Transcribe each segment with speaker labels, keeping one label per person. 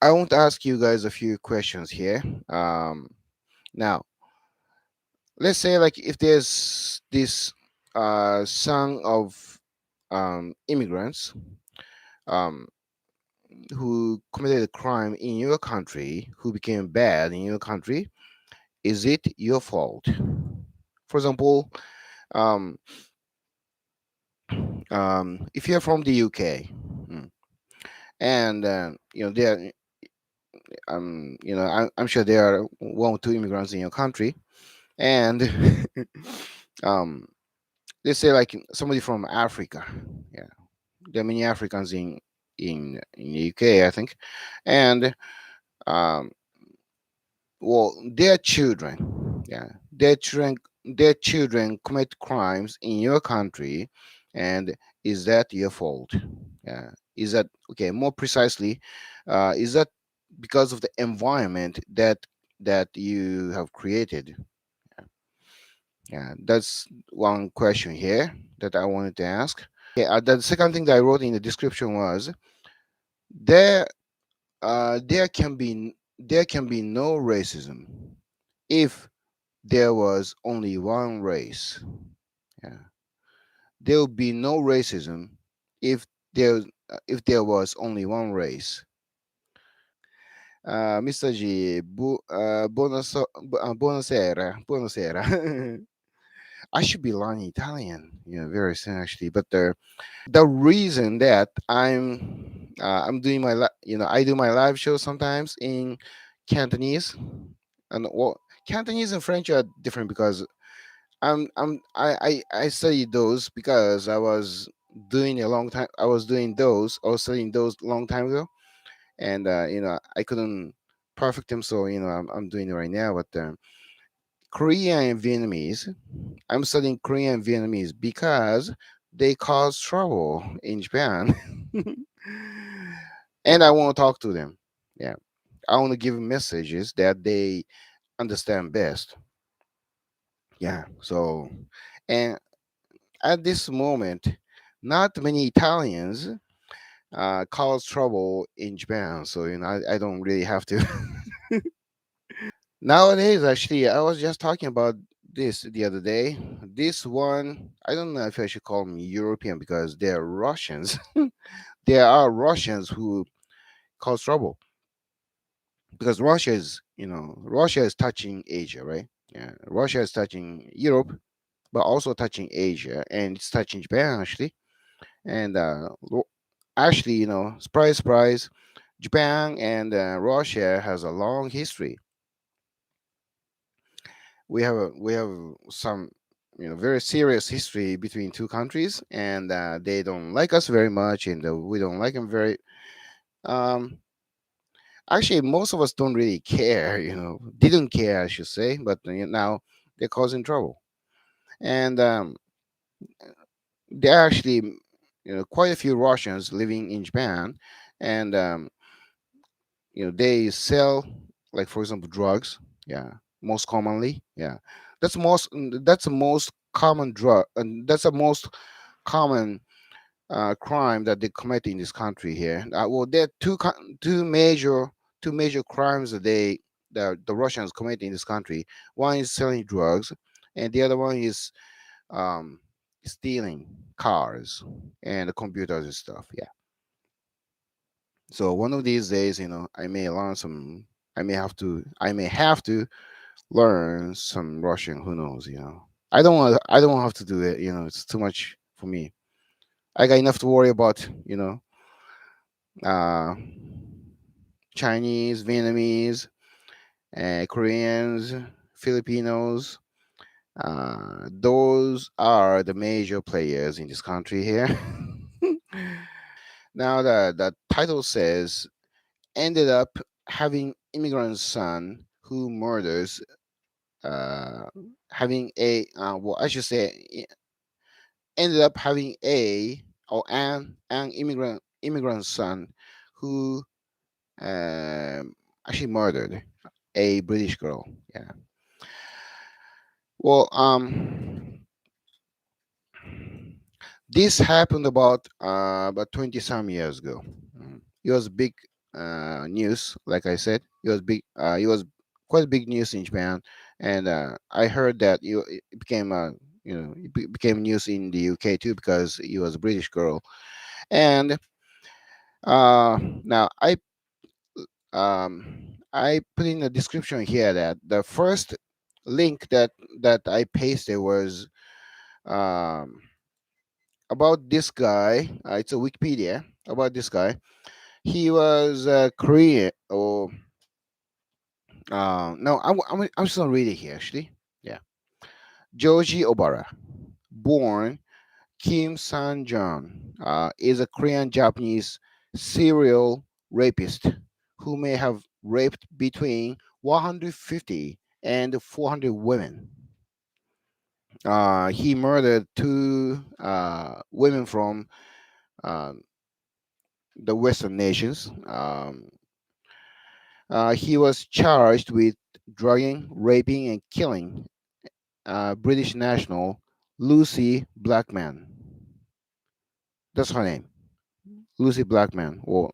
Speaker 1: I want to ask you guys a few questions here. Now, let's say like if there's this son of immigrants um, who committed a crime in your country, who became bad in your country, is it your fault? For example, um, if you're from the UK, and there, I'm sure there are one or two immigrants in your country, and um, let's say like somebody from Africa, yeah, there are many Africans in the UK, I think, and um, well, their children, yeah, their children commit crimes in your country, and is that your fault? Yeah, is that okay? More precisely, is that because of the environment that you have created? Yeah, yeah, that's one question here that I wanted to ask. Okay, the second thing that I wrote in the description was there. There can be no racism if there was only one race. Yeah, there would be no racism if there was only one race. Mr. G, buonasera, buonasera. I should be learning Italian, very soon actually. But the reason that I'm doing I do my live show sometimes in Cantonese, and well, Cantonese and French are different because I studied those because I was doing those or studying those long time ago, and I couldn't perfect them, so I'm doing it right now. But Korean and Vietnamese, I'm studying Korean and Vietnamese because they cause trouble in Japan, and I want to talk to them. Yeah, I want to give messages that they understand best. Yeah, so and at this moment, not many Italians cause trouble in Japan, so I don't really have to. Nowadays, actually, I was just talking about this the other day. This one, I don't know if I should call them European because they're Russians. There are Russians who cause trouble because Russia is touching Asia, right? Yeah, Russia is touching Europe, but also touching Asia, and it's touching Japan actually. And actually, surprise, surprise, Japan and Russia has a long history. We have some very serious history between two countries, and they don't like us very much, and we don't like them very. Um, Actually, most of us don't really care. Didn't care, I should say, but now they're causing trouble, and there are actually quite a few Russians living in Japan, and they sell, like, for example, drugs. Yeah, most commonly. Yeah, that's the most common drug, and that's the most common crime that they commit in this country here. Well, there are two major crimes that the Russians commit in this country. One is selling drugs, and the other one is um, stealing cars and computers and stuff. Yeah. So one of these days, I may learn some. I may have to learn some Russian. Who knows? I don't want. I don't have to do it. It's too much for me. I got enough to worry about. Uh, Chinese, Vietnamese, Koreans, Filipinos. Those are the major players in this country here. Now the title says ended up having immigrant son who murders having a well, I should say ended up having a or an immigrant son who actually murdered a British girl. Yeah. Well, this happened about 20 some years ago. It was big. news. Like I said, it was big. It was quite big news in Japan, and I heard that it became became news in the UK too because he was a British girl. And now I put in the description here that the first link that I pasted was um, about this guy. It's a Wikipedia about this guy. He was Korean. Or no, I'm just gonna read it here actually. Yeah, Joji Obara, born Kim San Jong, is a Korean Japanese serial rapist who may have raped between 150 and 400 women. He murdered two women from uh, the Western nations. He was charged with drugging, raping, and killing British national Lucie Blackman. That's her name, Lucie Blackman. Well,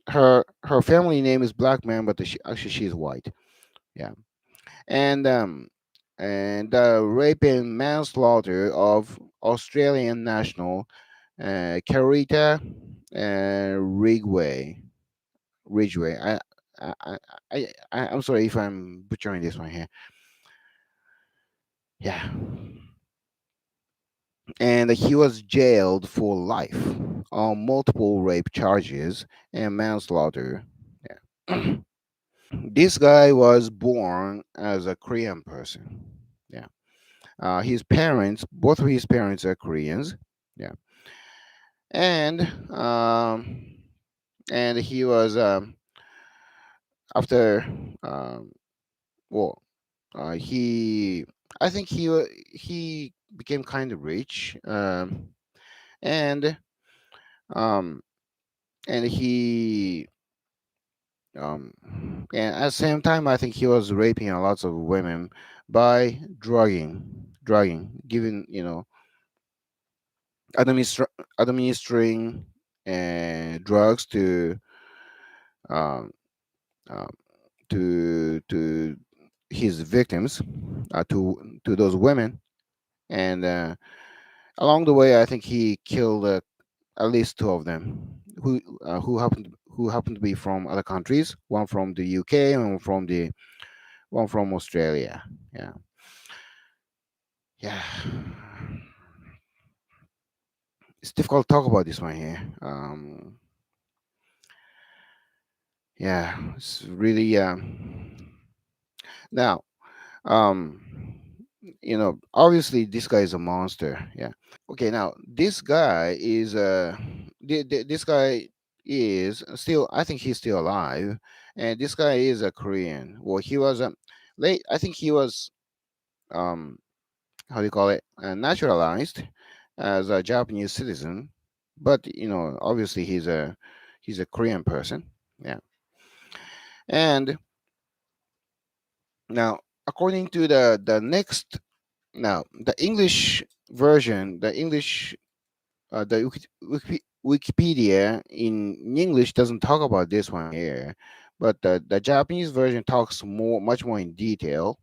Speaker 1: her family name is Blackman, but actually she's white. Yeah, and rape and manslaughter of Australian national Carita Ridgway. Ridgway. I, I'm sorry if I'm butchering this one here. Yeah, and he was jailed for life on multiple rape charges and manslaughter. Yeah. This guy was born as a Korean person. Yeah. His parents, both of his parents are Koreans. Yeah. And he was after well he I think he became kind of rich and um and he um and at the same time I think he was raping a lots of women by drugging giving administering drugs um, uh, to his victims, to those women, and along the way, I think he killed at least two of them, who happened to be from other countries. One from the UK and one from Australia. Yeah, yeah. It's difficult to talk about this one here. Yeah, it's really now. Um, obviously this guy is a monster. Yeah. Okay, now this guy is still, I think he's still alive, and this guy is a Korean. Well, he was late. I think he was um how do you call it, naturalized as a Japanese citizen, but obviously he's a Korean person. Yeah, and now according to the next now the English version, the Wikipedia in English doesn't talk about this one here, but the Japanese version talks much more in detail.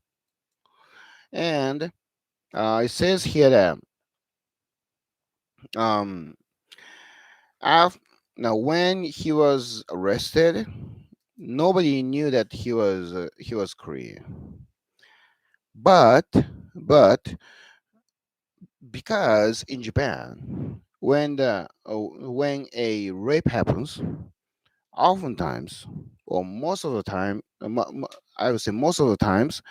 Speaker 1: And it says here that um, af- now when he was arrested, nobody knew that he was Korean. But but because in Japan, when a rape happens, oftentimes, or most of the time, I would say most of the times,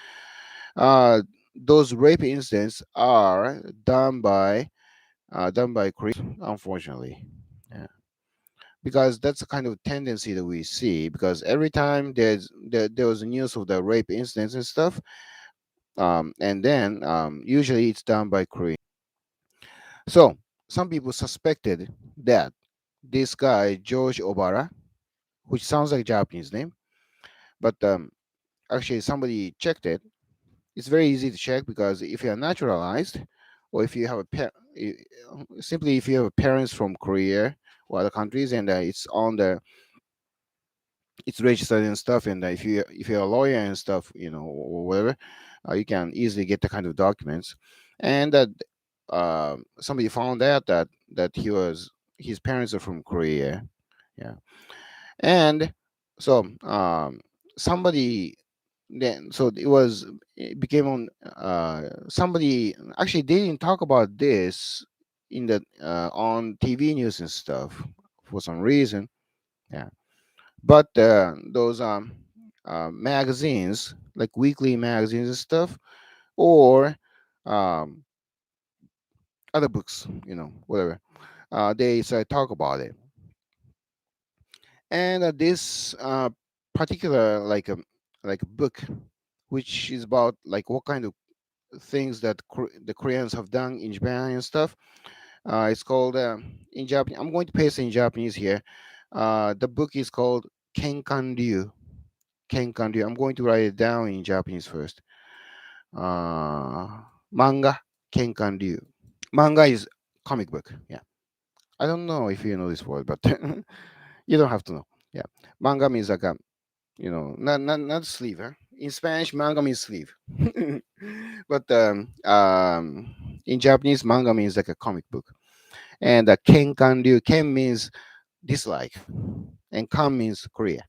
Speaker 1: uh, those rape incidents are done by Koreans, unfortunately. Yeah. Because that's the kind of tendency that we see. Because every time there was news of the rape incidents and stuff, and then usually it's done by Korean. So some people suspected that this guy George Obara, which sounds like a Japanese name, but actually somebody checked it. It's very easy to check because if you are naturalized, or if you have simply if you have parents from Korea or other countries, and it's on the it's registered and stuff. And if you're a lawyer and stuff, or whatever, you can easily get the kind of documents. And that somebody found out that his parents are from Korea. Yeah. And so somebody then so it became on somebody actually they didn't talk about this in the on TV news and stuff for some reason. Yeah. But those magazines, like weekly magazines and stuff, or um, other books, whatever, they started talk about it. And this particular like a book, which is about like what kind of things that the Koreans have done in Japan and stuff. It's called in Japanese. I'm going to paste it in Japanese here. The book is called Kenkan-ryu. Kenkan-ryu. I'm going to write it down in Japanese first. Manga Kenkan-ryu. Manga is comic book. Yeah. I don't know if you know this word, but you don't have to know. Yeah. Manga means like a, not sleeve. Huh? In Spanish, manga means sleeve. But in Japanese, manga means like a comic book. And Kenkan-ryu, Ken means dislike, and Kan means Korea.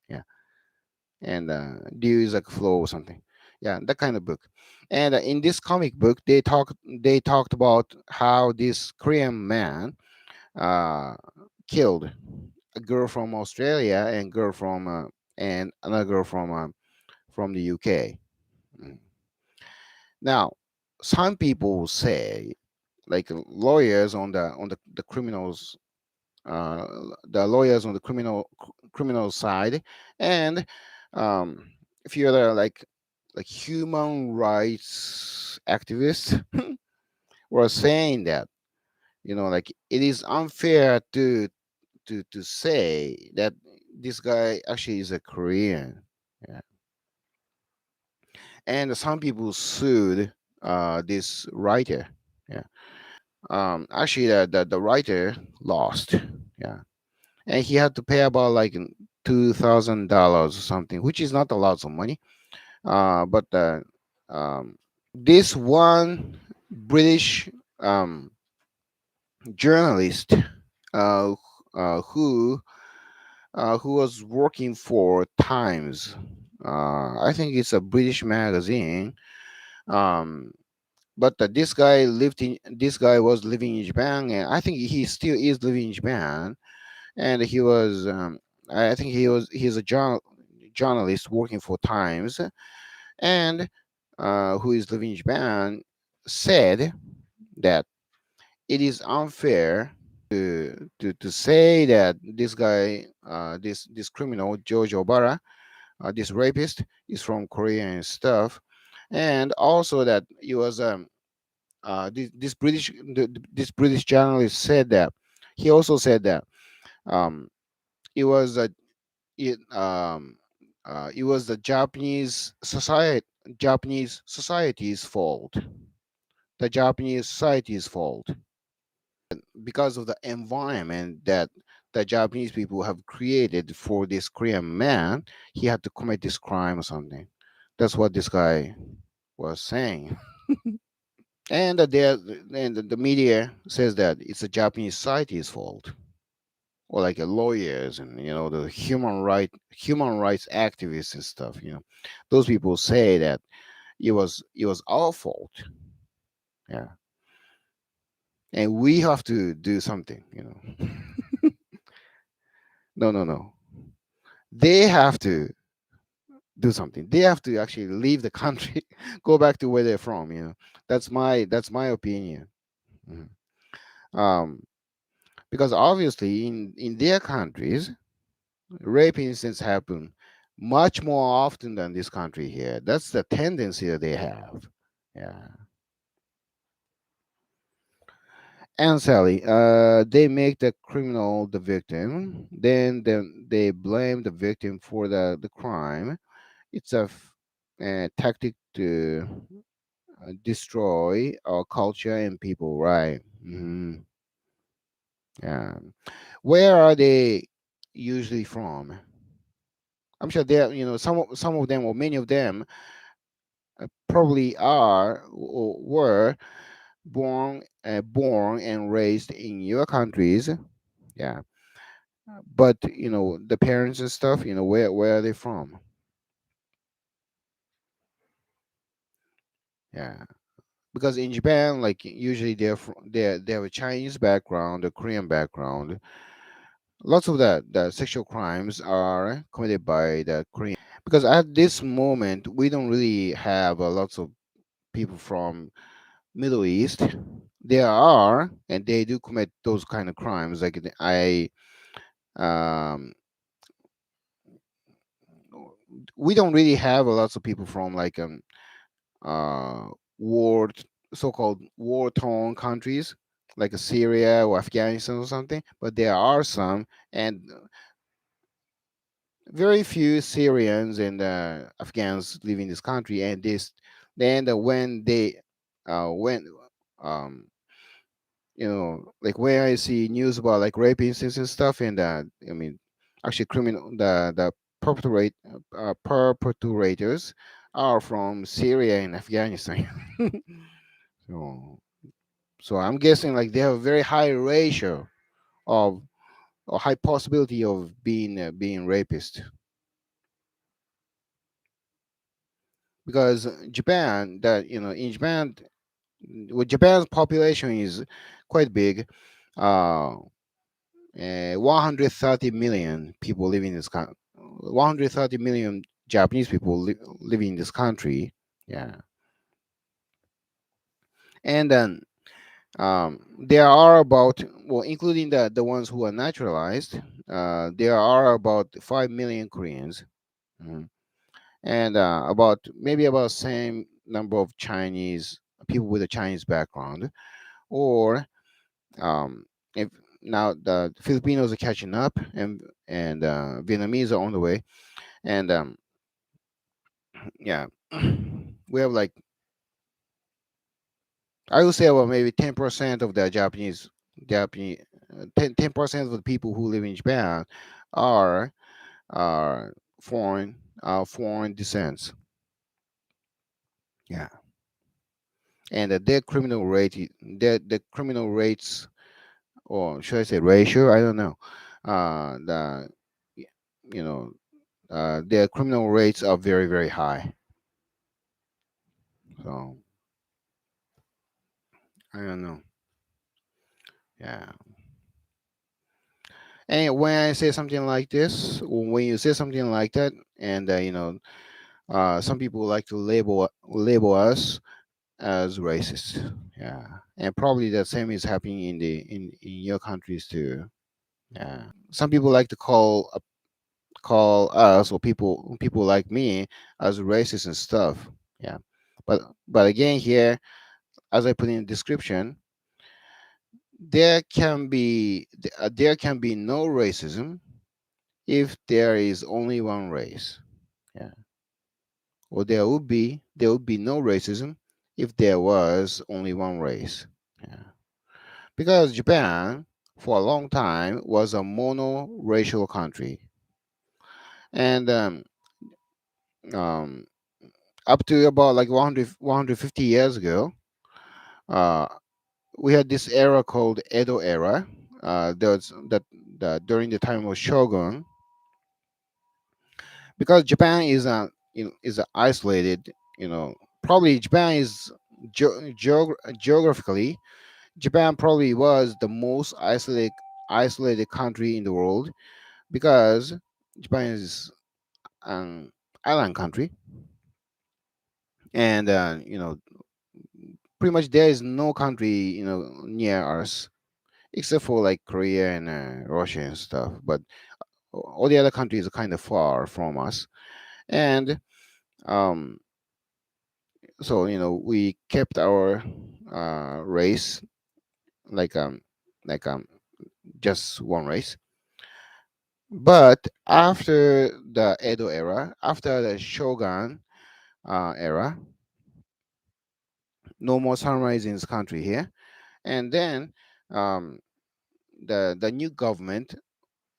Speaker 1: Yeah. And Ryu is like flow or something. Yeah, that kind of book. And in this comic book, they talked about how this Korean man uh, killed a girl from Australia and girl from and another girl from the UK. Mm. Now, some people say, like lawyers on the criminals, uh, the lawyers on the criminal side, and um, a few other like human rights activists were saying that like it is unfair to say that this guy actually is a Korean. Yeah. And some people sued this writer. Yeah. Actually, the writer lost. Yeah. And he had to pay about like $2,000 or something, which is not a lot of money. But um, this one British um, journalist uh, uh, who who was working for Times. I think it's a British magazine. Um, but this guy was living in Japan, and I think he still is living in Japan. And he was, I think he's a journalist working for Times, and who is living in Japan, said that it is unfair to say that this guy, this criminal George Obara, this rapist, is from Korea and stuff, and also that he was this British journalist said that he also said that um, it was a it was the Japanese society's fault. The Japanese society's fault because of the environment that the Japanese people have created for this Korean man. He had to commit this crime or something. That's what this guy was saying. And the media says that it's the Japanese society's fault, or like lawyers and the human rights activists and stuff. Those people say that it was our fault. Yeah, and we have to do something. No, no, no. They have to do something. They have to actually leave the country, go back to where they're from. That's my opinion. Mhm. Um, because obviously in their countries, rape incidents happen much more often than this country here. That's the tendency that they have. Yeah. And Sally, they make the criminal the victim, then they blame the victim for the crime. It's a tactic to destroy our culture and people, right? Yeah. Where are they usually from? I'm sure there, some of them or many of them probably are or were born and raised in your countries. Yeah, but the parents and stuff. Where are they from? Yeah, because in Japan, like usually they have a Chinese background, a Korean background. Lots of the sexual crimes are committed by the Korean. Because at this moment we don't really have lots of people from Middle East. There are, and they do commit those kind of crimes. Like um, we don't really have lots of people from like uh, war, so-called war-torn countries like Syria or Afghanistan or something. But there are some, and very few Syrians and Afghans live in this country. And this, then when they, when um, like when I see news about like rape incidents and stuff, and I mean, actually, the perpetrators are from Syria and Afghanistan. so, so I'm guessing like they have a very high ratio of or high possibility of being rapist, because Japan, that in Japan, well, Japan's population is quite big. Uh, 130 million people live in this country. 130 million Japanese people live in this country. Yeah, and then there are about, well, including the ones who are naturalized. There are about 5 million Koreans. Mhm. And about maybe about same number of Chinese people with a Chinese background, or um, if now the Filipinos are catching up, and Vietnamese are on the way, and yeah, we have like, I would say about maybe 10% of the Japanese 10% of the people who live in Japan are are foreign descents. Yeah, and their criminal rate, the criminal rates, or should I say ratio? I don't know. The you know their criminal rates are very very high. So I don't know. Yeah. And when I say something like this, when you say something like that, and some people like to label us as racist. Yeah, and probably the same is happening in your countries too. Yeah, some people like to call us, or people like me, as racist and stuff. Yeah, but again here, as I put in the description, there can be no racism if there is only one race. Yeah, or there would be no racism if there was only one race. Yeah, because Japan for a long time was a mono-racial country, and um, up to about like 150 years ago, uh, we had this era called Edo era. There was that during the time of Shogun, because Japan is is a isolated, probably Japan is geographically, Japan probably was the most isolated country in the world, because Japan is an island country, and pretty much there is no country near us except for like Korea and Russia and stuff. But all the other countries are kind of far from us, and um, so we kept our race like like um just one race. But after the Edo era, after the Shogun era, no more samurais in this country here, and then um, the new government,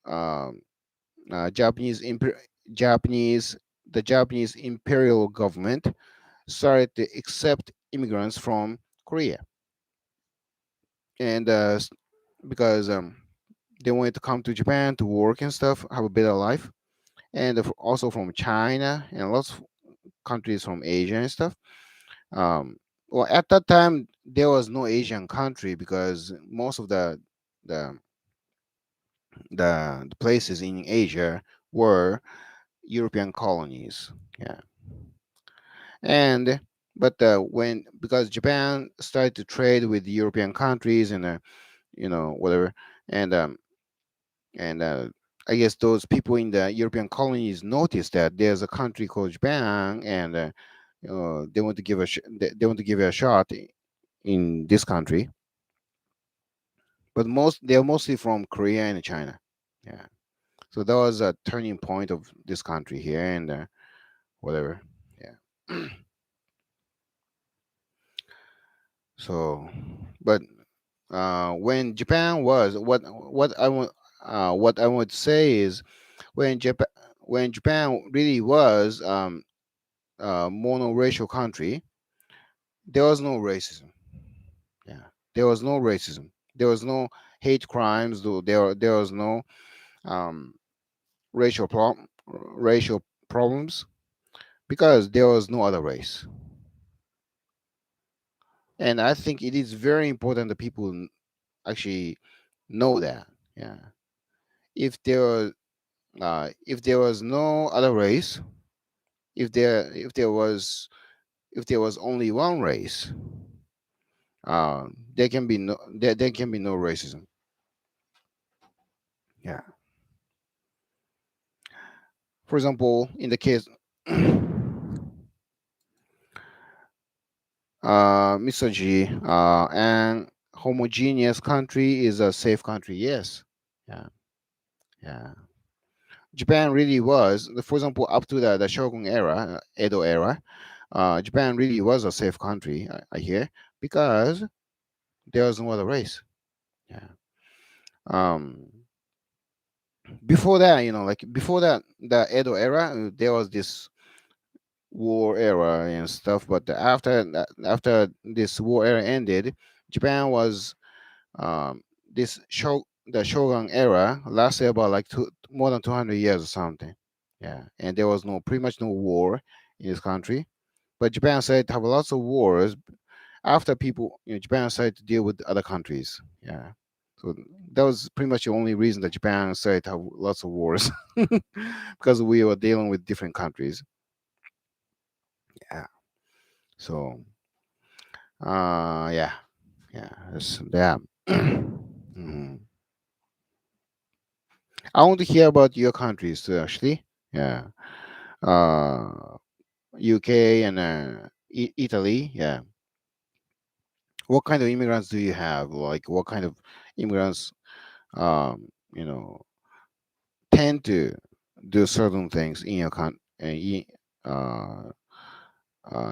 Speaker 1: um, Japanese Japanese the Japanese imperial government started to accept immigrants from Korea, and because they wanted to come to Japan to work and stuff, have a better life, and also from China and lots of countries from Asia and stuff. Um, well, at that time there was no Asian country because most of the the places in Asia were European colonies. Yeah, and but when because Japan started to trade with the European countries and whatever, and I guess those people in the European colonies noticed that there's a country called Japan, and they want to give they want to give it a shot in this country, but they're mostly from Korea and China. Yeah, so that was a turning point of this country here, and whatever. Yeah. So, but when Japan was what I would say is when Japan really was monoracial country, there was no racism. Yeah, there was no racism. There was no hate crimes. There was no um, racial problems because there was no other race. And I think it is very important that people actually know that. Yeah, if if there was no other race, if there was only one race, there can be no racism. Yeah. For example, in the case, misogyny, and homogeneous country is a safe country. Yes. Yeah. Yeah. Japan really was, for example, up to the Shogun era, Edo era, Japan really was a safe country, I hear, because there was no other race. Yeah. Um, before that, like before that, the Edo era, there was this war era and stuff. But after this war era ended, Japan was the Shogun era lasted about like more than 200 years or something. Yeah, and there was no pretty much no war in this country. But Japan started to have lots of wars after Japan started to deal with other countries. Yeah. So that was pretty much the only reason that Japan started to have lots of wars because we were dealing with different countries. Yeah. So yeah, yeah, yeah. Mhm. I want to hear about your countries too, actually. Yeah. Uh, UK and Italy. Yeah. What kind of immigrants do you have? Like, what kind of immigrants, um, you know, tend to do certain things in your uh,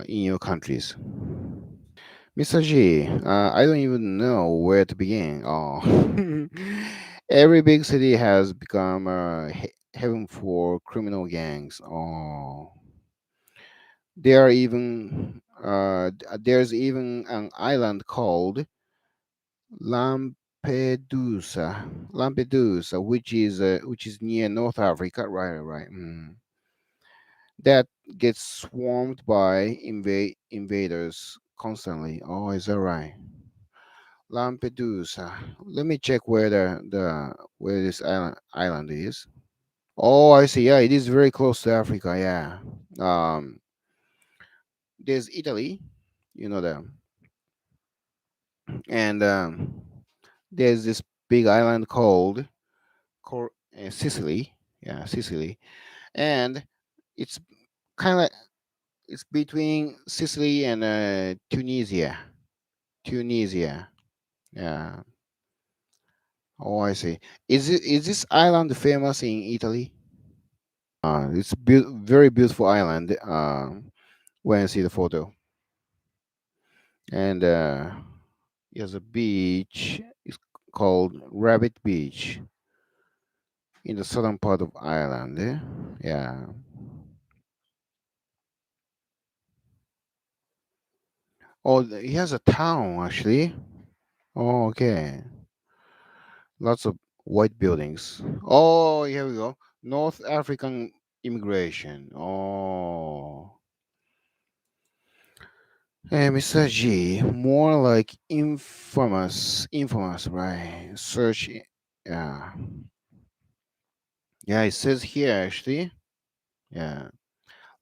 Speaker 1: in your countries? Mr. G, I don't even know where to begin. Oh, every big city has become a heaven for criminal gangs. Oh, there's even an island called Lampedusa, which is near North Africa. Right, right. That gets swarmed by invaders constantly. Oh, is that right? Lampedusa. Let me check where this island is. Oh, I see. Yeah, it is very close to Africa. Yeah. There's Italy, you know that, and there's this big island called Sicily. Yeah, Sicily, and it's kind of it's between Sicily and Tunisia. Tunisia. Yeah. Oh, I see. Is this island famous in Italy? It's very beautiful island. When I see the photo, and there's a beach. It's called Rabbit Beach. in the southern part of Ireland. Yeah. Oh, he has a town actually. Oh, okay. Lots of white buildings. Oh, here we go. North African immigration. Oh. Mr. G, more like infamous, right? Yeah, yeah. It says here actually, yeah,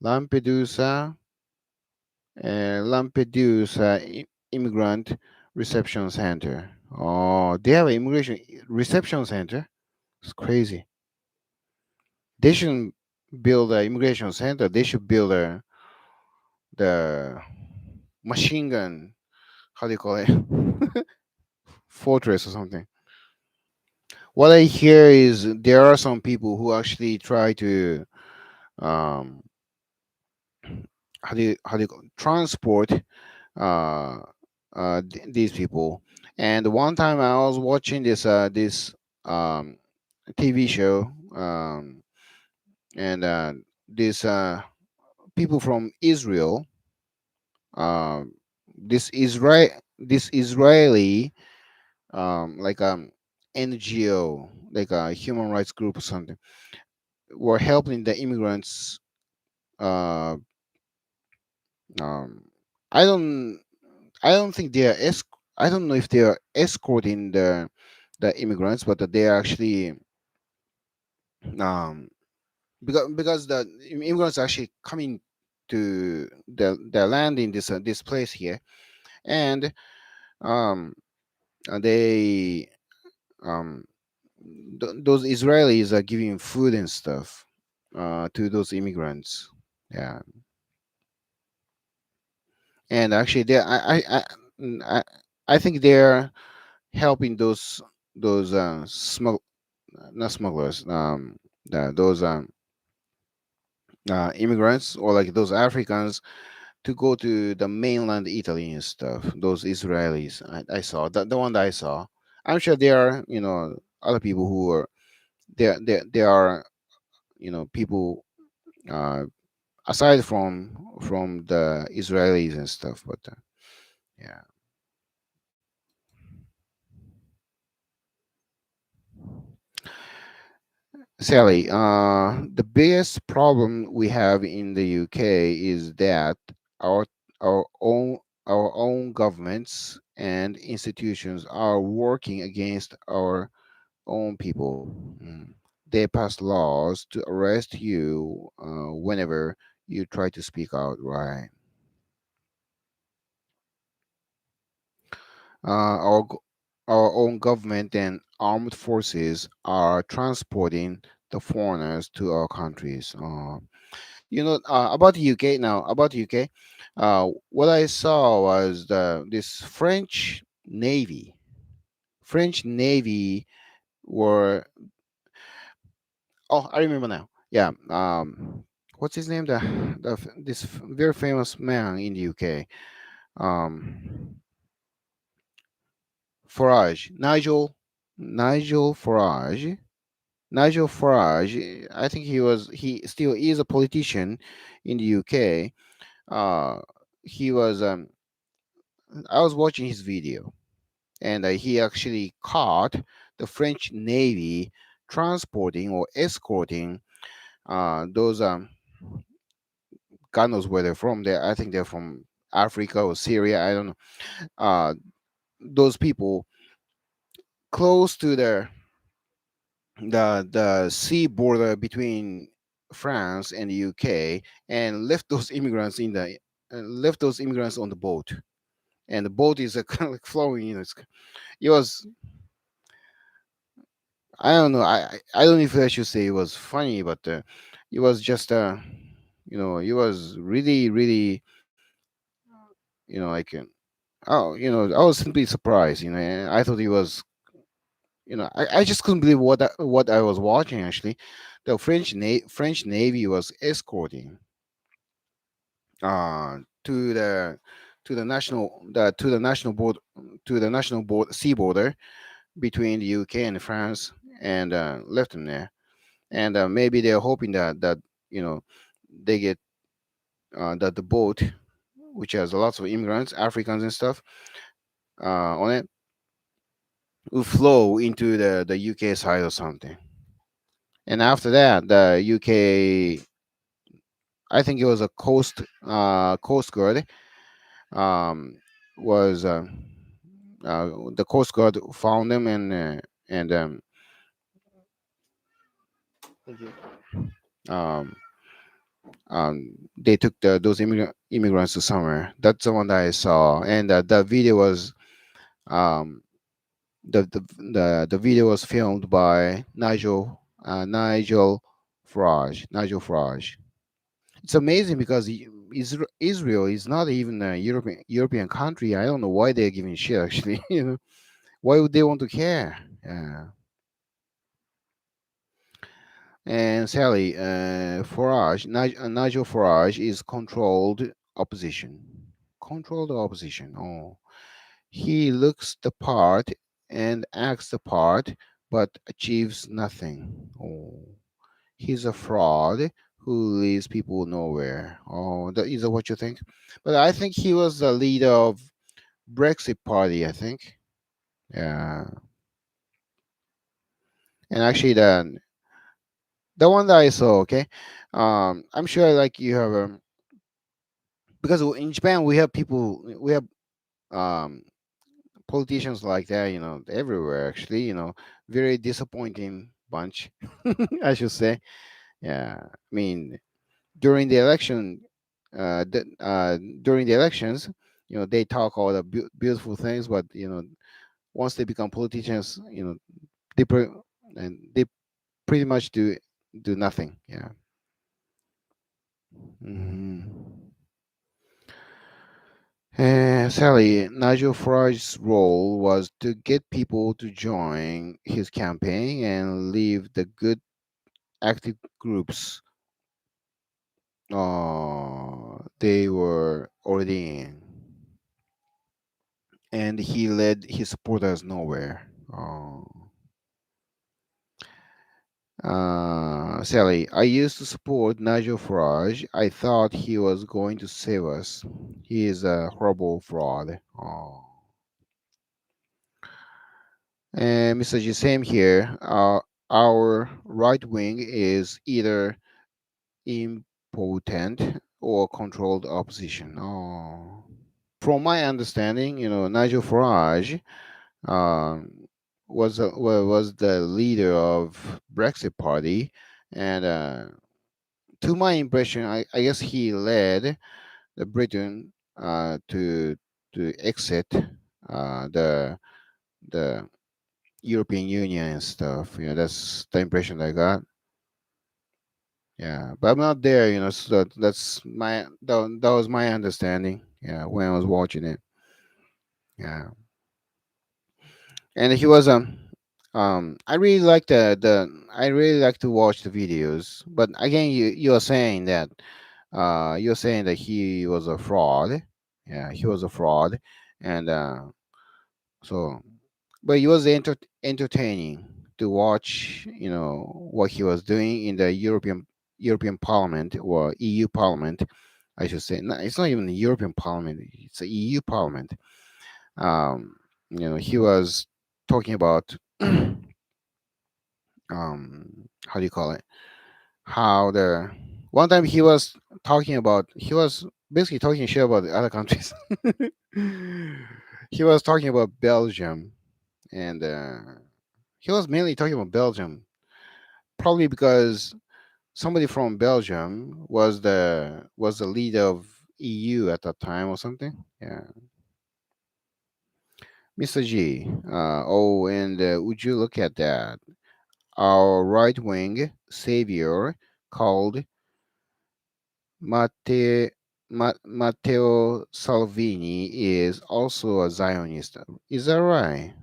Speaker 1: Lampedusa, Immigrant Reception Center. Oh, they have an immigration reception center. It's crazy. They shouldn't build an immigration center. They should build the machine gun. How do you call it? Fortress or something. What I hear is there are some people who actually try to um how do you transport uh these people. And one time I was watching this um TV show, and this people from Israel, um this Israeli like NGO, like a human rights group or something, were helping the immigrants. uh um I don't I don't think they are I don't know if they are escorting the immigrants, but they are actually um because the immigrants are actually coming to the land in this place here. And um they um those Israelis are giving food and stuff to those immigrants. Yeah. And actually they I, I think they're helping those not smugglers, those immigrants, or like those Africans, to go to the mainland Italy and stuff. Those Israelis, I saw the one that I saw. I'm sure there are, other people who are there are, people uh, aside from the Israelis and stuff. But yeah. Sally, the biggest problem we have in the UK is that our our own our own governments and institutions are working against our own people. Mm. They pass laws to arrest you whenever you try to speak out. Right. Our our own government and armed forces are transporting the foreigners to our countries. About the UK now. About the UK, what I saw was this French Navy were. Oh, I remember now. Yeah. What's his name? This very famous man in the UK. Um, Farage, Nigel Farage. Nigel Farage. I think he still is a politician in the UK. Uh, he was. I was watching his video, and he actually caught the French Navy transporting or escorting those God knows where they're from. I think they're from Africa or Syria. I don't know. Those people close to the sea border between France and the UK, and left those immigrants on the boat, and the boat is kind of like flowing. It was, I don't know. I don't know if I should say it was funny, but it was just it was really really, like oh, I was simply surprised. And I thought it was, I just couldn't believe what I was watching actually. The French Navy was escorting to the national board to the national board sea border between the UK and France, and left them there. and maybe they're hoping that you know they get that the boat, which has lots of immigrants, Africans and stuff on it, will flow into the UK side or something. And after that, the UK, I think it was a coast guard, um, was the coast guard found them and thank you. Um, they took those immigrants to somewhere. That's the one that I saw, and the video was um, the video was filmed by Nigel Farage. Nigel Farage. It's amazing because Israel is not even a European country. I don't know why they're giving shit. Actually, why would they want to care? And Sally, Nigel Farage is controlled opposition. Controlled opposition. Oh, he looks the part and acts the part, but achieves nothing. Oh, he's a fraud who leads people nowhere. Oh, is that what you think? But I think he was the leader of Brexit Party. I think. Yeah, and actually the one that I saw. Okay, I'm sure like you have because in Japan we have um politicians like that, everywhere actually, very disappointing bunch, I should say. Yeah, I mean, during the election, during the elections, they talk all the beautiful things, but once they become politicians, they and they pretty much do nothing. Yeah. hmm Sally, Nigel Farage's role was to get people to join his campaign and leave the good active groups they were already in. And he led his supporters nowhere. Sally, I used to support Nigel Farage. I thought he was going to save us. He is a horrible fraud. And Mr. G, same here. Our right wing is either impotent or controlled opposition. From my understanding, Nigel Farage um, was the leader of Brexit Party, and to my impression, I guess he led the Britain to exit the European Union and stuff. That's the impression I got. Yeah, but I'm not there. So that was my understanding. Yeah, when I was watching it. Yeah, and he was I really like the I really like to watch the videos, but again, you're saying that he was a fraud. Yeah, he was a fraud, and so, but it was entertaining to watch. What he was doing in the European Parliament or EU Parliament, I should say. No, it's not even the European Parliament; it's the EU Parliament. Um, he was talking about how do you call it? How the one time he was basically talking shit about the other countries. He was talking about Belgium, and he was mainly talking about Belgium, probably because somebody from Belgium was the leader of EU at that time or something. Yeah, Mr. G. And would you look at that? Our right wing savior called Matteo Salvini is also a Zionist. Is that right?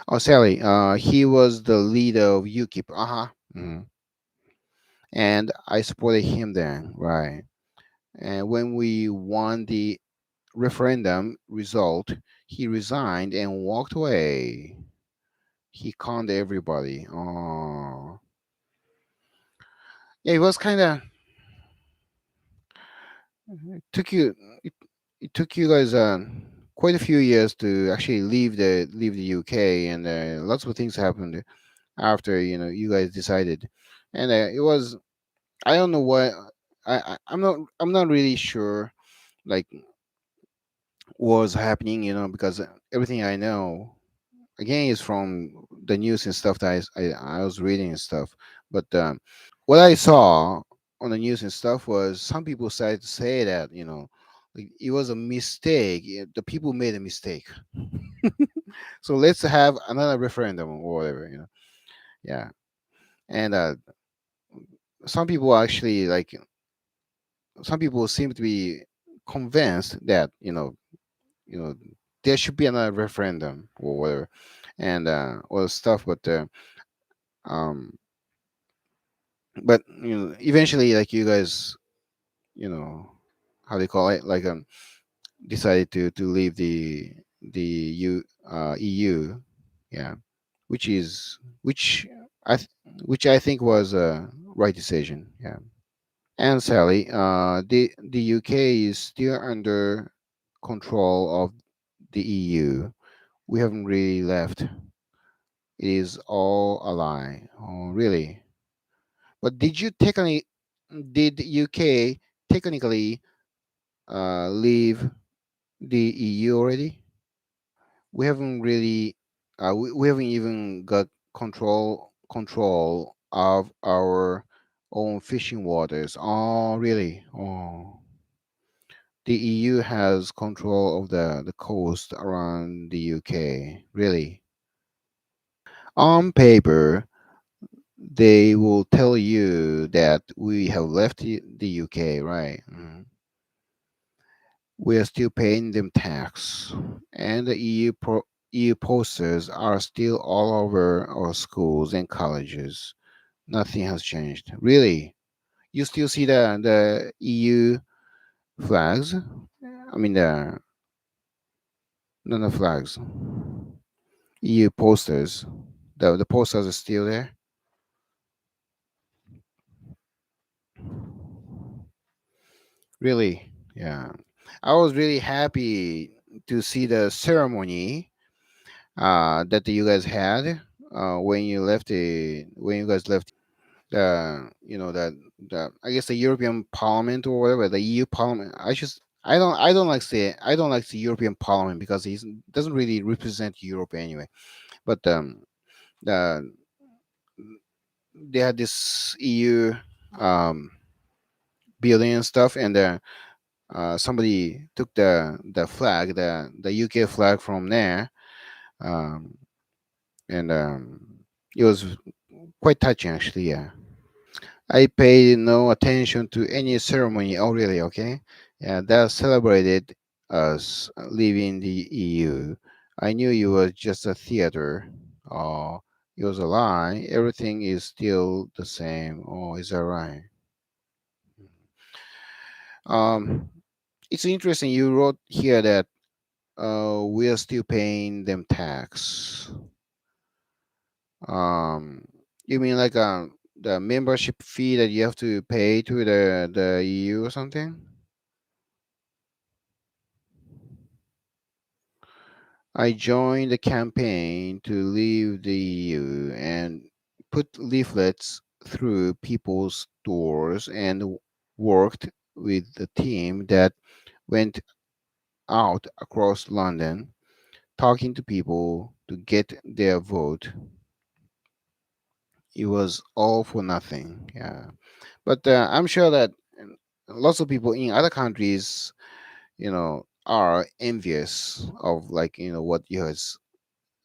Speaker 1: Oh, Sally, he was the leader of UKIP. Uh-huh. And I supported him then, right? And when we won the referendum result, he resigned and walked away. he conned everybody. Oh, yeah, it was kind of took you it, it took you guys quite a few years to actually leave the UK, and lots of things happened after you guys decided, and it was I don't know what I'm not really sure like what was happening, because everything I know again is from the news and stuff that I was reading and stuff, but what I saw on the news and stuff was some people started to say that like it was a mistake. The people made a mistake, so let's have another referendum or whatever. Yeah, and some people actually like some people seem to be convinced that you know there should be another referendum or whatever, and all stuff, um but eventually like you guys you know how they call it like decided to leave the EU, yeah, I th- which I think was a right decision, yeah. And Sally, the UK is still under control of the EU. We haven't really left. It is all a lie. Oh, really? But did UK technically leave the EU already? We haven't really we haven't even got control of our own fishing waters. Oh, really? Oh, the EU has control of the coast around the UK. Really? On paper, they will tell you that we have left the UK, right? We are still paying them tax, and the EU posters are still all over our schools and colleges. Nothing has changed. Really? You still see the EU flags? I mean the no, the flags. EU posters. The posters are still there. Really? Yeah. I was really happy to see the ceremony that you guys had when you guys left the I guess the European Parliament or whatever, the EU Parliament. I don't like the European Parliament because he doesn't really represent Europe anyway. But the they had this EU um, building and stuff, and somebody took the flag, the UK flag from there, um, and it was quite touching actually. Yeah. I paid no attention to any ceremony. Oh, really? Okay. Yeah, that celebrated us leaving the EU. I knew it was just a theater. Oh, it was a lie. Everything is still the same. Oh, is that right? Um, it's interesting. You wrote here that we are still paying them tax. Um, you mean like the membership fee that you have to pay to the EU or something? I joined the campaign to leave the EU and put leaflets through people's doors and worked with the team that went out across London talking to people to get their vote. It was all for nothing. Yeah. But I'm sure that lots of people in other countries, are envious of like, what you has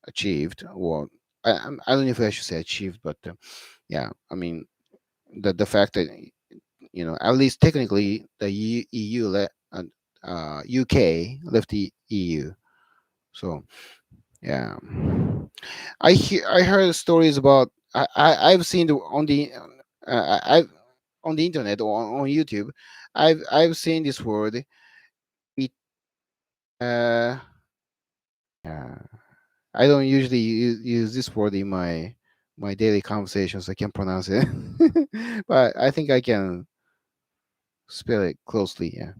Speaker 1: achieved. Or I don't know if I should say achieved, but yeah, I mean the fact that at least technically the UK left the EU. So yeah, I heard stories about I've seen I on the internet or on YouTube. I've seen this word. It, uh, yeah. I don't usually use this word in my daily conversations. I can't pronounce it, but I think I can spell it closely. Yeah.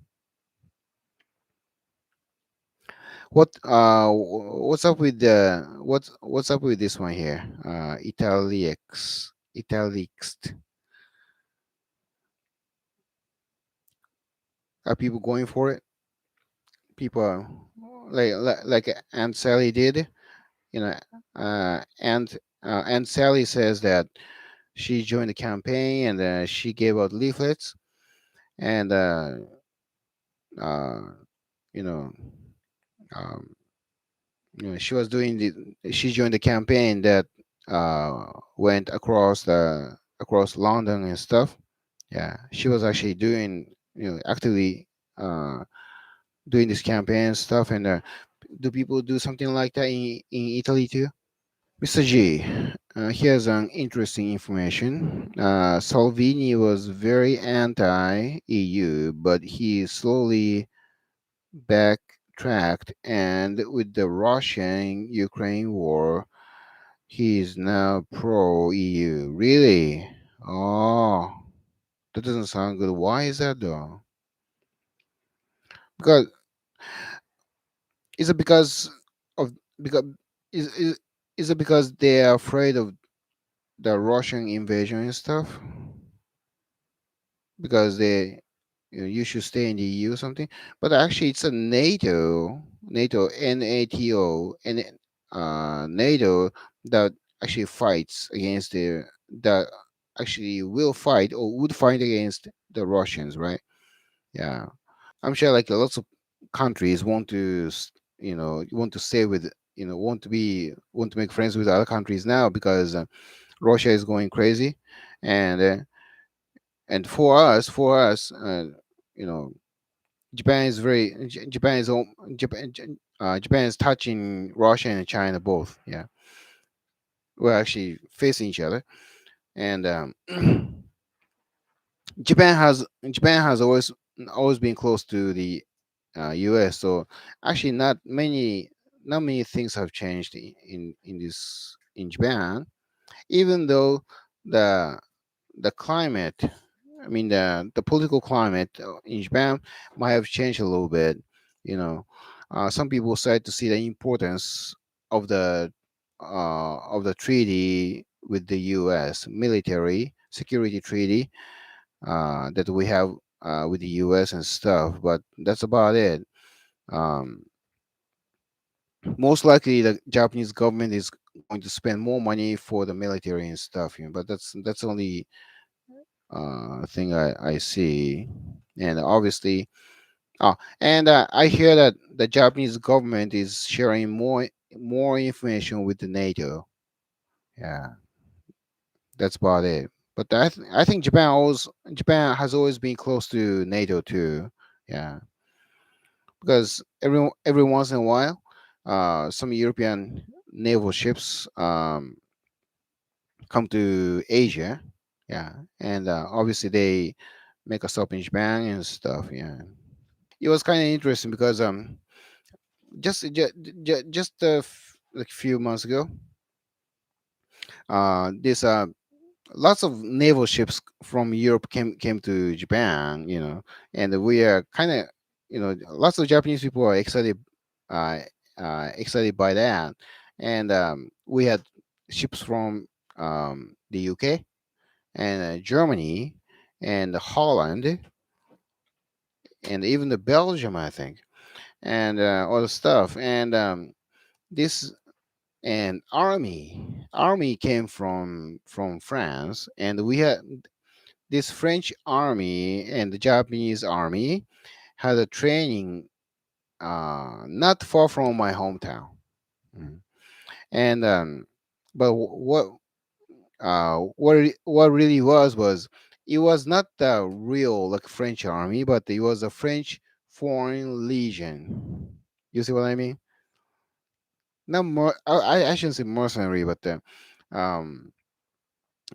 Speaker 1: What's up with the what's up with this one here? Italexit. Are people going for it? People like Aunt Sally did. You know, Aunt Sally says that she joined the campaign and she gave out leaflets and uh, you know, um, she was doing she joined the campaign that went across London and stuff. Yeah, she was actually doing actively uh, doing this campaign and stuff. And do people do something like that in Italy too? Mr. G, here's an interesting information. Salvini was very anti-EU, but he slowly backtracked, and with the Russian-Ukraine war, he is now pro-EU. Really? Oh, that doesn't sound good. Why is that though? Because is it because of because is is, is it because they're afraid of the Russian invasion and stuff? Because you should stay in the EU or something. But actually, it's a NATO, NATO, and NATO that actually fights against that actually will fight or would fight against the Russians, right? Yeah, I'm sure like lots of countries want to, want to stay with, want to make friends with other countries now because Russia is going crazy, and for us, you know, Japan is very Japan is Japan is touching Russia and China both. Yeah, we're actually facing each other, and Japan has always been close to the U.S. So actually, not many things have changed in Japan, even though the the climate, I mean the political climate in Japan might have changed a little bit. You know, some people start to see the importance of the treaty with the U.S. military security treaty that we have with the U.S. and stuff, but that's about it. Um, Most likely, the Japanese government is going to spend more money for the military and stuff. But that's only thing I see, and obviously, and I hear that the Japanese government is sharing more information with the NATO. Yeah, that's about it. But I think Japan has always been close to NATO too. Yeah, because every once in a while, some European naval ships come to Asia. Yeah, and obviously they make a stop in Japan and stuff. Yeah, it was kind of interesting because just like a few months ago, this lots of naval ships from Europe came to Japan, and we are kind of, lots of Japanese people are uh, excited by that, and we had ships from the UK and Germany and Holland and even the Belgium, I think, and all the stuff, and this and army came from France, and we had this French army and the Japanese army had a training not far from my hometown. Mhm. And but what really was it was not the real like French army, but it was a French foreign legion. You see what I mean? Not more. I shouldn't say mercenary, but um,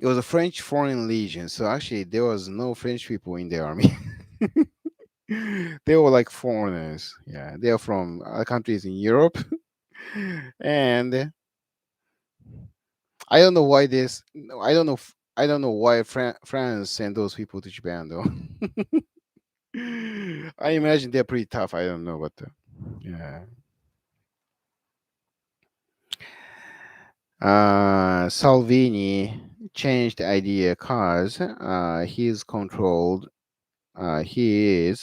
Speaker 1: it was a French foreign legion. So actually, there was no French people in the army. They were like foreigners. Yeah, they are from other countries in Europe, And I don't know why this. I don't know. I don't know why France sent those people to Japan though. I imagine they're pretty tough. I don't know, but yeah. Salvini changed the idea because he's controlled. He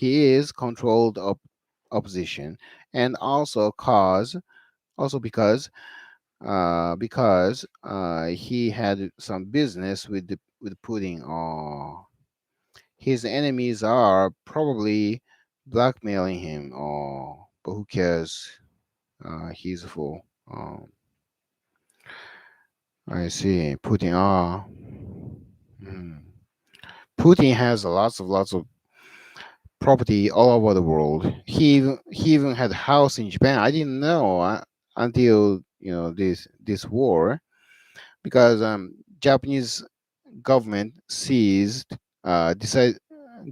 Speaker 1: is controlled opposition, and also because he had some business with with Putin. Oh, his enemies are probably blackmailing him. Oh, but who cares? He's a fool. I see. Putin. Hmm. Putin has lots of property all over the world. He even had a house in Japan. I didn't know until this war, because Japanese government seized decide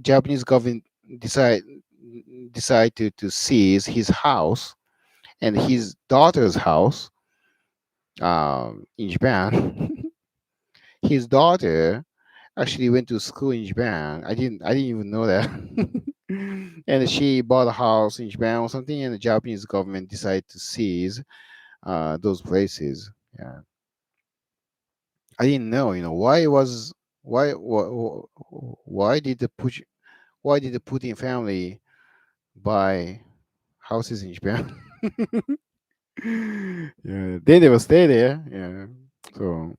Speaker 1: Japanese government decide decide to seize his house and his daughter's house in Japan. His daughter actually went to school in Japan. I didn't even know that. And she bought a house in Japan or something, and the Japanese government decided to seize those places. Yeah, I didn't know. Why did the Putin family buy houses in Japan? Yeah, they never stay there. Yeah. So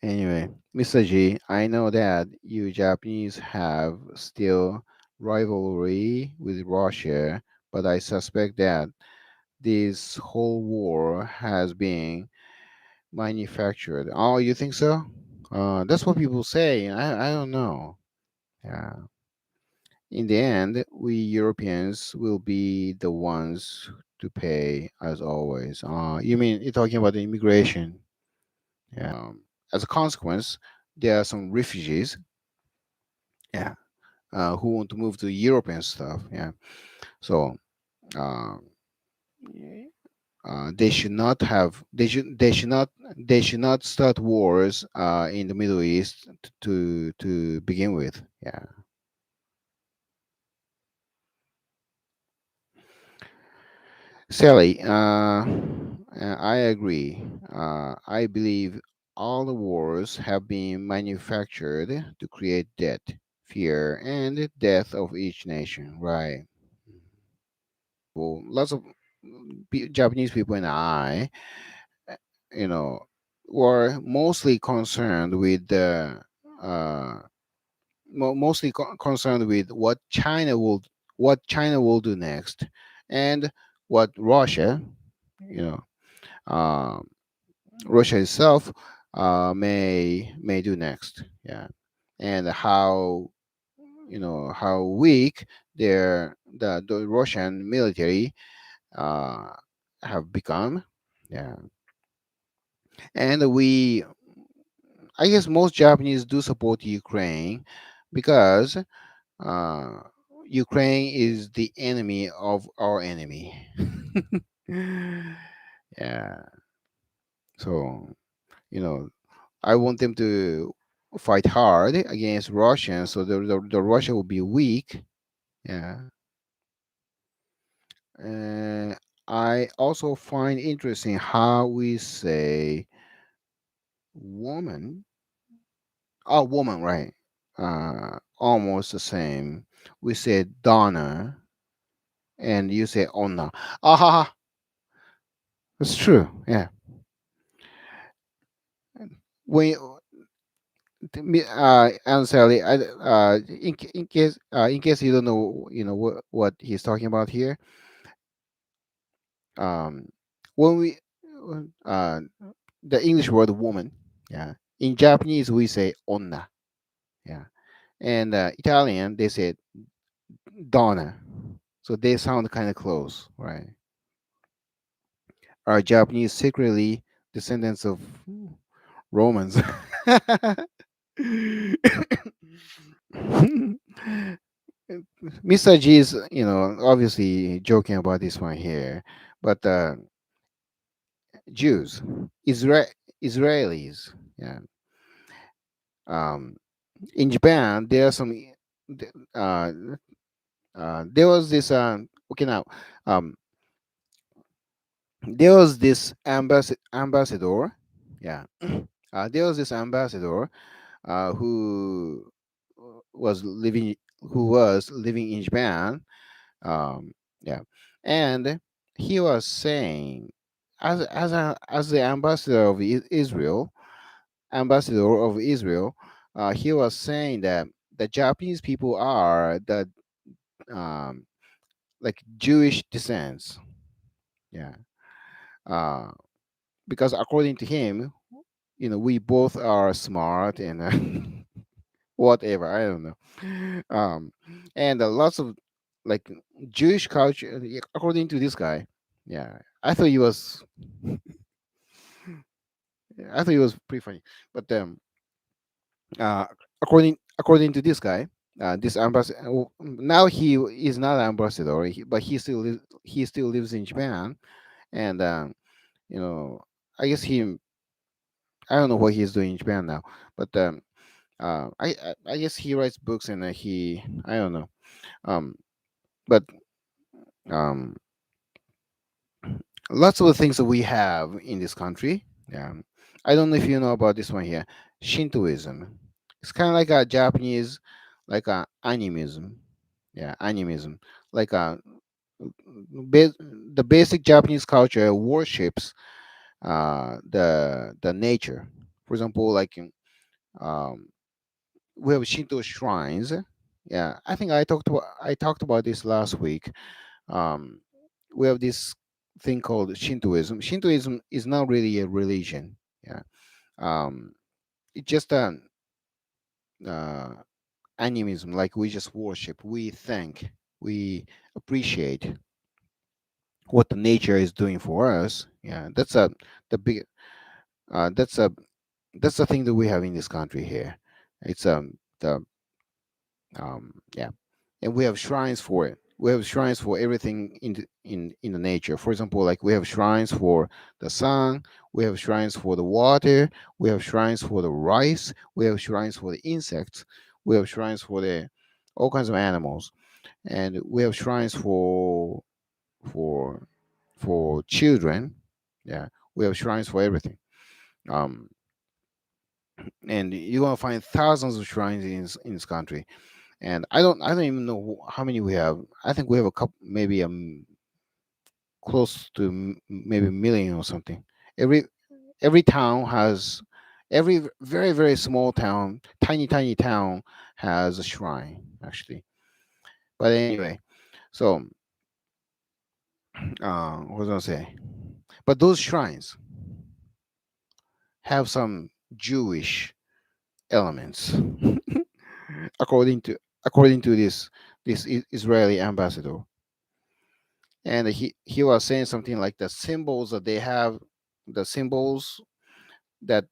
Speaker 1: anyway, Mr. G, I know that you Japanese have still rivalry with Russia, but I suspect that this whole war has been manufactured. Oh, you think so? That's what people say. I don't know. Yeah. In the end, we Europeans will be the ones to pay as always. You mean you're talking about the immigration? Yeah. As a consequence, there are some refugees. Yeah. Who want to move to Europe and stuff. Yeah. So. Uh, they should not have. They should not start wars in the Middle East to begin with. Yeah. Sally, I agree. I believe all the wars have been manufactured to create debt, fear, and death of each nation. Right. Well, lots of Japanese people and I, uh, you know, were mostly concerned with the uh, concerned with what China will do next, and what you know, um, Russia itself may do next. Yeah, and how weak the Russian military uh, have become. Yeah, and I guess most Japanese do support Ukraine because uh, Ukraine is the enemy of our enemy. Yeah, so you know I want them to fight hard against Russia, so the Russia will be weak. Yeah. Uh, I also find interesting how we say woman. Oh, woman, right? Almost the same. We say Donna, and you say Onna. Ah, that's true. Yeah. When and Sally, in case you don't know, what he's talking about here. Um, when we uh the English word woman, yeah. In Japanese we say onna, yeah, and Italian they say donna, so they sound kind of close, right? Are Japanese secretly descendants of Romans? Mr. G is, obviously joking about this one here, but Jews, Israelis, yeah. Um, in Japan, there are some. Uh, there was this. Okay, now, um, there was this ambassador. Yeah, there was this ambassador who was living in Japan. Um, yeah, and he was saying, as the ambassador of Israel, he was saying that the Japanese people are the um, like Jewish descents. Yeah, uh, because according to him, we both are smart and whatever. I don't know. And lots of like Jewish culture, according to this guy. Yeah, I thought he was. I thought he was pretty funny, but uh, according to this guy, this ambassador. Now he is not an ambassador, but he still lives in Japan, and you know, I guess I don't know what he's doing in Japan now, but I guess he writes books and I don't know, um, but um, lots of the things that we have in this country. Yeah, I don't know if you know about this one here, Shintoism. It's kind of like a Japanese, like a animism. Yeah, animism. Like ba- the basic Japanese culture worships the nature. For example, like um, we have Shinto shrines. Yeah, I think I talked about this last week. Um, we have this thing called Shintoism. Shintoism is not really a religion. Yeah, it's just an uh, animism. Like we just worship, we thank, we appreciate what the nature is doing for us. Yeah, that's the big that's the thing that we have in this country here. It's the yeah, and we have shrines for it. We have shrines for everything in the nature. For example, like we have shrines for the sun, we have shrines for the water, we have shrines for the rice, we have shrines for the insects, we have shrines for the all kinds of animals, and we have shrines for for children. Yeah, we have shrines for everything. Um, and you're gonna find thousands of shrines in this country. And I don't even know how many we have. I think we have a couple, maybe close to maybe a million or something. Every every town has every very very small town, tiny town has a shrine actually. But anyway, so what was I gonna say? But those shrines have some Jewish elements, according to this Israeli ambassador, and he was saying something like the symbols that they have, the symbols that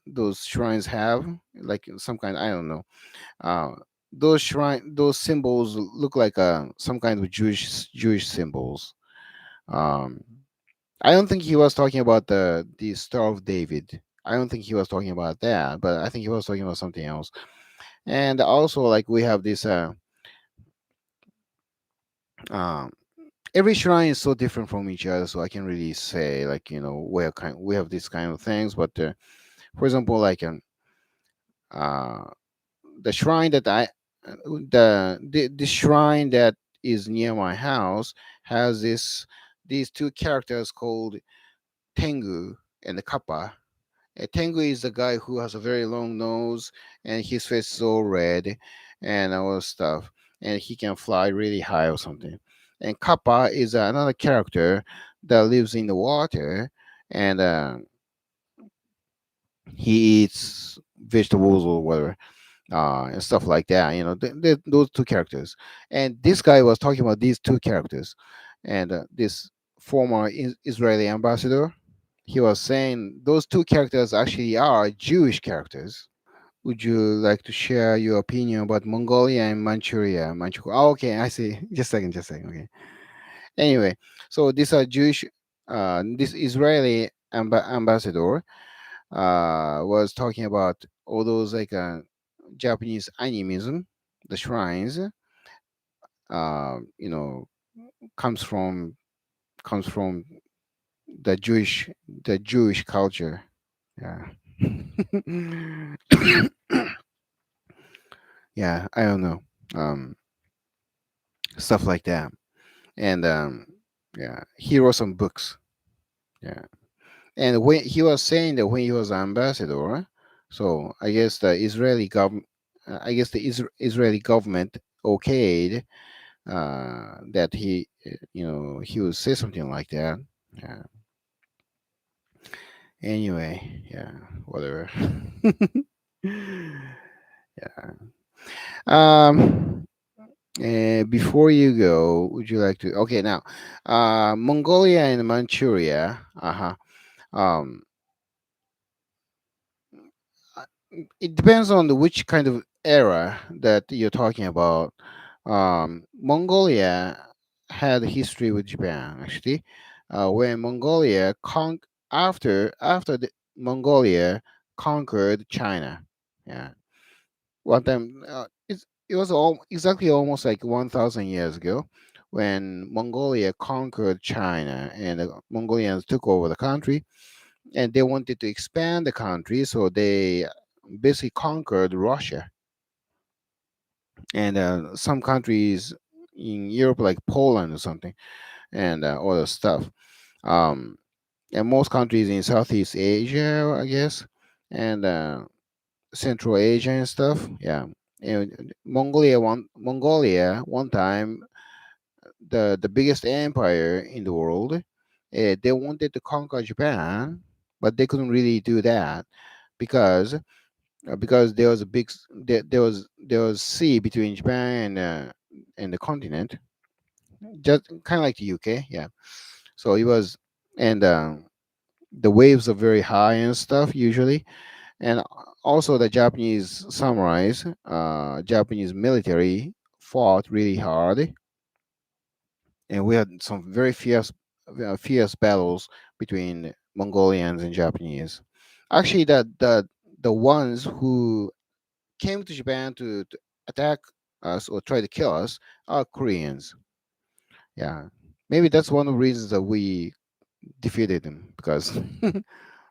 Speaker 1: those shrines have, like some kind, I don't know. Uh, those symbols look like some kind of Jewish symbols. Um, I don't think he was talking about the Star of David. I don't think he was talking about that, but I think he was talking about something else. And also, like we have this um, every shrine is so different from each other, so I can really say like we have these kind of things. But for example, like uh, the shrine that I the shrine that is near my house has these two characters called Tengu and the Kappa. Tengu is the guy who has a very long nose and his face is all red and all stuff, and he can fly really high or something. And Kappa is another character that lives in the water, and he eats vegetables or whatever, and stuff like that. Those two characters. And this guy was talking about these two characters, and this former Israeli ambassador, he was saying those two characters actually are Jewish characters. would you like to share your opinion about Mongolia and Manchuria? Oh, okay, I see. Just a second. Okay. Anyway, so this Israeli ambassador was talking about all those like Japanese animism, the shrines, you know, comes from comes from the Jewish culture. Yeah. Yeah, I don't know. Um, Stuff like that. And yeah, he wrote some books. Yeah. And when he was saying that when he was ambassador, so I guess the Israeli government okayed that he would say something like that. Yeah. Anyway, yeah, whatever. Yeah. Um. Before you go, would you like to? Okay, now, Mongolia and Manchuria. Um. uh, It depends on which kind of era that you're talking about. Mongolia had history with Japan actually. When after the Mongolia conquered China. Yeah, one time it was exactly almost like 1,000 years ago when Mongolia conquered China and the Mongolians took over the country and they wanted to expand the country, so they basically conquered Russia and some countries in Europe, like Poland or something, and other stuff. Um, and most countries in Southeast Asia, I guess, and Central Asia and stuff. Yeah, and Mongolia one time the biggest empire in the world. They wanted to conquer Japan, but they couldn't really do that because there was a there was sea between Japan and the continent, just kind of like the UK. Yeah, so it was, and the waves are very high and stuff usually, and also the Japanese samurais, Japanese military fought really hard, and we had some very fierce battles between Mongolians and Japanese. Actually, the ones who came to Japan to attack us or try to kill us are Koreans. Yeah, maybe that's one of the reasons that we defeated them because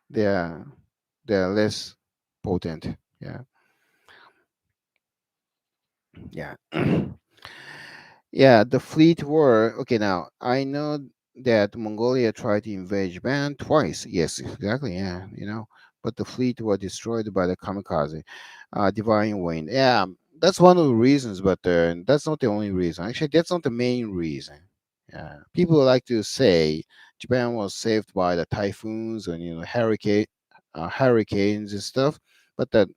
Speaker 1: they are they are less potent. Yeah, yeah, yeah. The fleet war. Okay, now I know that Mongolia tried to invade Japan twice. Yes, exactly. Yeah, but the fleet was destroyed by the kamikaze, divine wind. Yeah, that's one of the reasons, but that's not the only reason. Actually, that's not the main reason. Yeah, people like to say Japan was saved by the typhoons and hurricanes and stuff, but that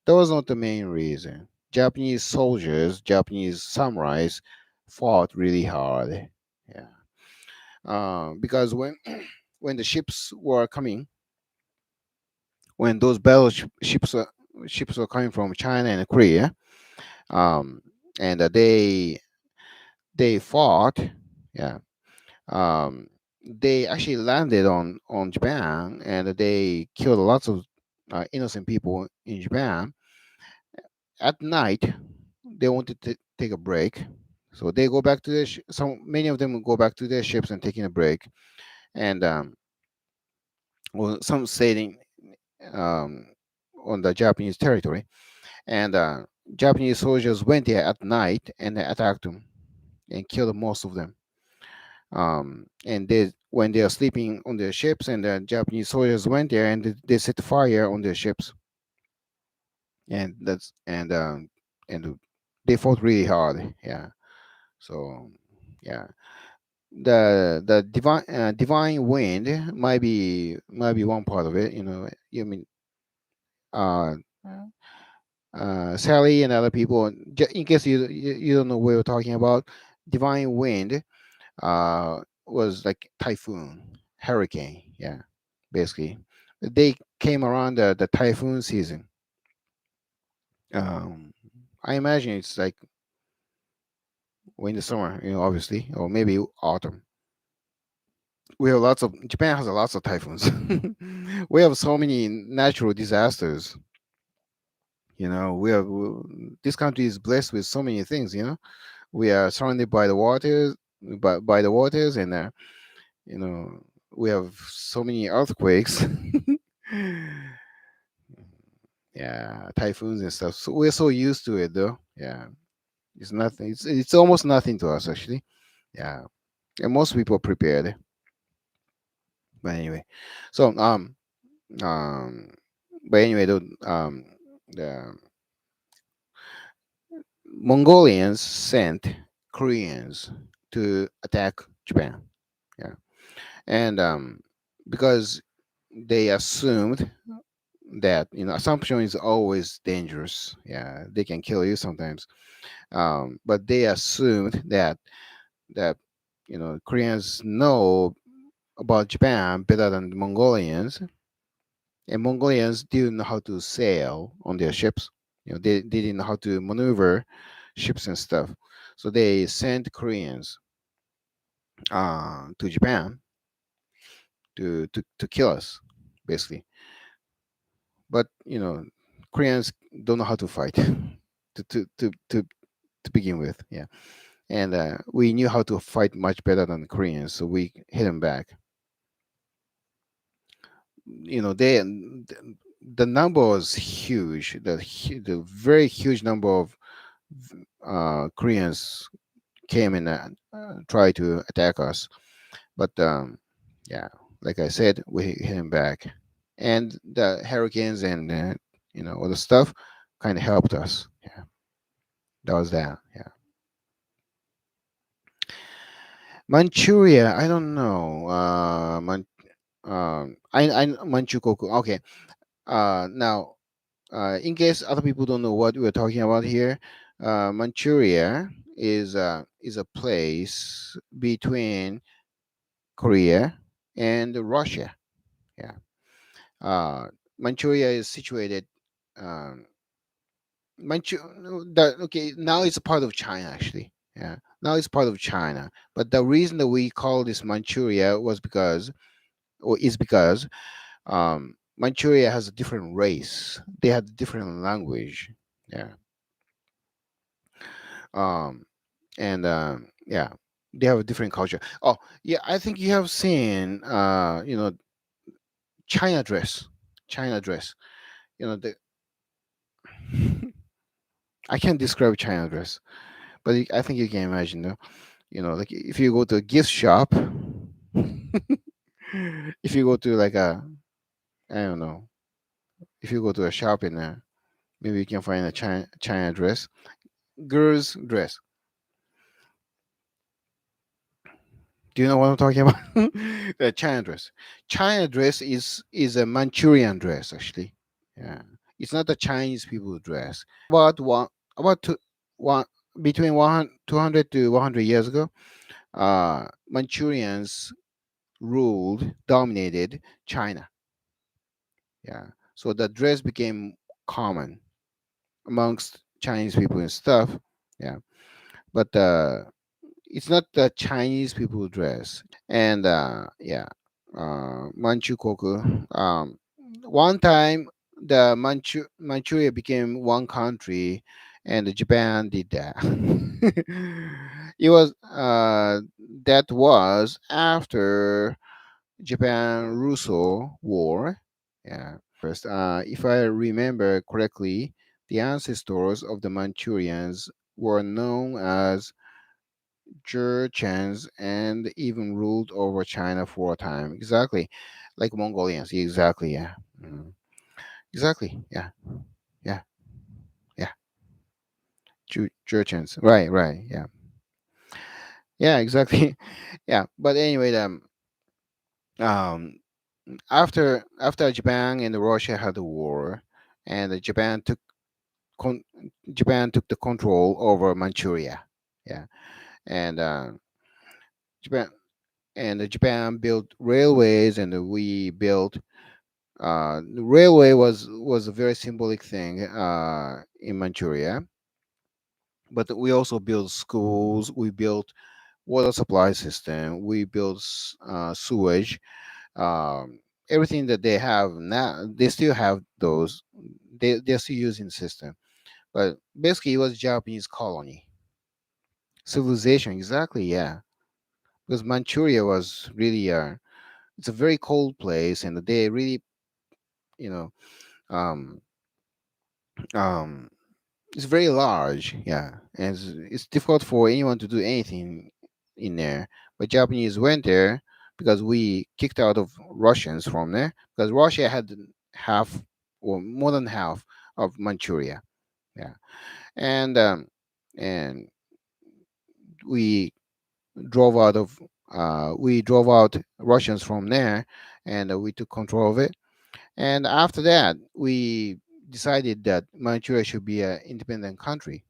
Speaker 1: was not the main reason. Japanese soldiers, Japanese samurais, fought really hard. Yeah, because when when the ships were coming, when those ships were coming from China and Korea, um, and they fought. Yeah, um, they actually landed on Japan, and they killed lots of innocent people in Japan. At night, they wanted to take a break, so they go back to their some many of them go back to their ships and taking a break, and well, some sailing um, on the Japanese territory, and Japanese soldiers went there at night and they attacked them and killed most of them. And they when they are sleeping on their ships, and the Japanese soldiers went there and they set fire on their ships, and and they fought really hard. Yeah. So yeah, the divine wind might be one part of it. You mean uh Sally and other people. In case you don't know what we're talking about, divine wind was like typhoon, hurricane. Yeah, basically, they came around the typhoon season. I imagine it's like in the summer, obviously, or maybe autumn. We have lots of Japan has lots of typhoons. We have so many natural disasters. We have this country is blessed with so many things. We are surrounded by the waters, by the waters, and you know we have so many earthquakes. Yeah, typhoons and stuff. So we're so used to it, though. Yeah, it's nothing. It's almost nothing to us, actually. Yeah, and most people are prepared. But anyway, so um, but anyway, the Mongolians sent Koreans to attack Japan. Yeah, and because they assumed that assumption is always dangerous. Yeah, they can kill you sometimes. But they assumed that Koreans know about Japan better than the Mongolians, and Mongolians didn't know how to sail on their ships. They didn't know how to maneuver ships and stuff. So they sent Koreans to Japan to kill us, basically. But Koreans don't know how to fight to begin with. Yeah, and we knew how to fight much better than the Koreans, so we hit them back. The number was huge. The very huge number of Koreans came and tried to attack us, but yeah, like I said, we hit them back, and the hurricanes and all the stuff kind of helped us. Yeah, that was that. Yeah, Manchuria. I don't know. I Manchukoku. Okay. Now, in case other people don't know what we're talking about here, Manchuria is a place between Korea and Russia. Yeah. Uh, Manchuria is situated. Um, okay, now it's a part of China actually. Yeah. Now it's part of China. But the reason that we call this Manchuria is because Manchuria has a different race. They have a different language. Yeah. Um, and yeah, they have a different culture. Oh, yeah, I think you have seen China dress. China dress. The I can't describe China dress, but I think you can imagine, though. Like if you go to a gift shop, if you go to like I don't know, if you go to a shop in there, maybe you can find a China dress, girls dress. Do you know what I'm talking about? The China dress. China dress is a Manchurian dress actually. Yeah, it's not the Chinese people dress. About one between 200 to 100 years ago, Manchurians ruled dominated China. Yeah, so the dress became common amongst Chinese people and stuff. Yeah, but it's not the Chinese people dress. And yeah, Manchukuo. One time, the Manchuria became one country, and Japan did that. It was that was after Japan Russo War. Yeah, first, if I remember correctly, the ancestors of the Manchurians were known as Jurchens and even ruled over China for a time. Exactly, like Mongolians. Exactly. Yeah. Exactly. Yeah. Yeah. Yeah. Jurchens. Right. Right. Yeah. Yeah. Exactly. Yeah. But anyway, um, after Japan and Russia had the war, and con- Japan took the control over Manchuria. Yeah. And Japan Japan built railways, and we built The railway was a very symbolic thing in Manchuria, but we also built schools. We built water supply system. We built sewage. Um, Everything that they have now, they still have those. They're still using the system, but basically it was Japanese colony civilization. Exactly, yeah. Because Manchuria was really it's a very cold place, and they really, you know, um, um, it's very large, yeah, and it's difficult for anyone to do anything in there. But Japanese went there because we kicked out of Russians from there because Russia had half or more than half of Manchuria, yeah, and um, and we drove out of we drove out Russians from there, and we took control of it. And after that, we decided that Manchuria should be an independent country.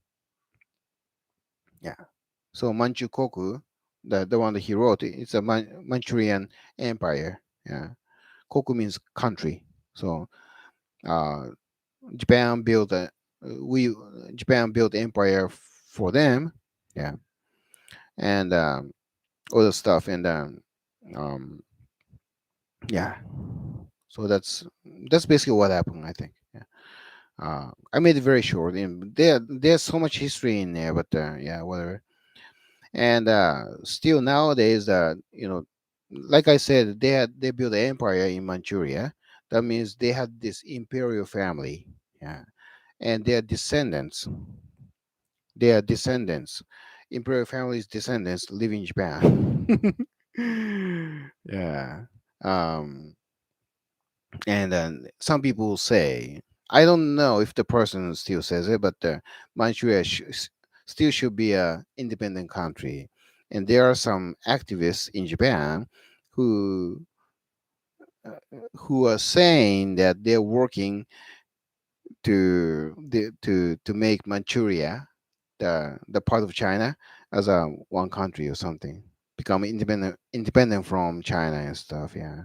Speaker 1: Yeah. So Manchukoku, the one that he wrote, it's a Manchurian empire. Yeah. Koku means country. So uh, Japan built a we Japan built empire for them. Yeah. And other stuff. And um, yeah. So that's basically what happened, I think. Yeah. I made it very short. And there's so much history in there, but yeah, whatever. And still nowadays, like I said, they built an empire in Manchuria. That means they had this imperial family, yeah, and their descendants, imperial family's descendants live in Japan. Yeah. Um, and then some people say, I don't know if the person still says it, but Manchuria still should be a independent country. And there are some activists in Japan who who are saying that they're working to make Manchuria the part of China as a one country or something, become independent from China and stuff. Yeah.